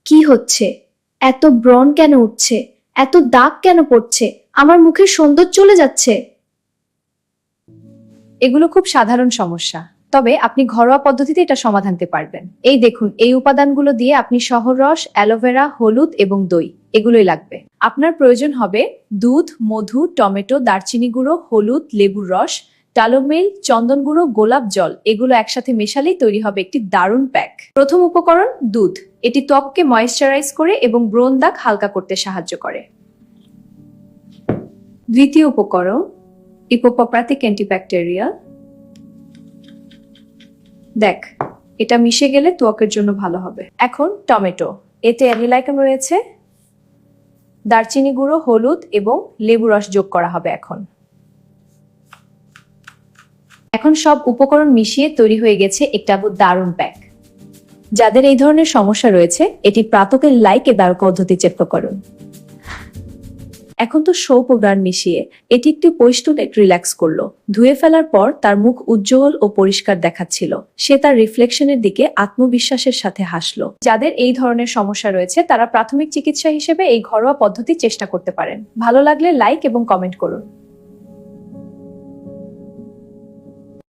কি হচ্ছে? এত ব্রণ কেন উঠছে? এত দাগ কেন পড়ছে? আমার মুখের সৌন্দর্য চলে যাচ্ছে। এগুলো খুব সাধারণ সমস্যা, তবে আপনি ঘরোয়া পদ্ধতিতে এটা সমাধান করতে পারবেন। এই দেখুন, এই উপাদানগুলো দিয়ে আপনি শহর রস, অ্যালোভেরা, হলুদ এবং দই এগুলোই লাগবে। আপনার প্রয়োজন হবে দুধ, মধু, টমেটো, দারচিনি গুঁড়ো, হলুদ, লেবুর রস, টালোমেল, চন্দন গুঁড়ো, গোলাপ জল। এগুলো একসাথে মেশালেই তৈরি হবে একটি দারুণ প্যাক। প্রথম উপকরণ দুধ। এটি ত্বককে ময়েশ্চারাইজ করে এবং ব্রণ দাগ হালকা করতে সাহায্য করে। দ্বিতীয় উপকরণ ইপোপ্রোপিক অ্যান্টিব্যাকটেরিয়াল। দেখ, এটা মিশে গেলে ত্বকের জন্য ভালো হবে। এখন টমেটো, এতে অ্যানিলাইকন রয়েছে, দারচিনি গুঁড়ো, হলুদ এবং লেবু রস যোগ করা হবে। এখন সব উপকরণ মিশিয়ে তৈরি হয়ে গেছে একটা দারুণ প্যাক। যাদের এই ধরনের সমস্যা রয়েছে, এটি প্রাতকের লাইক এ দারুণ পদ্ধতি চেষ্টা করুন। এখন তো সোপ ও ব্রান মিশিয়ে এটি একটু পরিষ্কার রিল্যাক্স করলো। ধুয়ে ফেলার পর তার মুখ উজ্জ্বল ও পরিষ্কার দেখাচ্ছিল। সে তার রিফ্লেকশনের দিকে আত্মবিশ্বাসের সাথে হাসলো। যাদের এই ধরনের সমস্যা রয়েছে তারা প্রাথমিক চিকিৎসা হিসেবে এই ঘরোয়া পদ্ধতি চেষ্টা করতে পারেন। ভালো লাগলে লাইক এবং কমেন্ট করুন।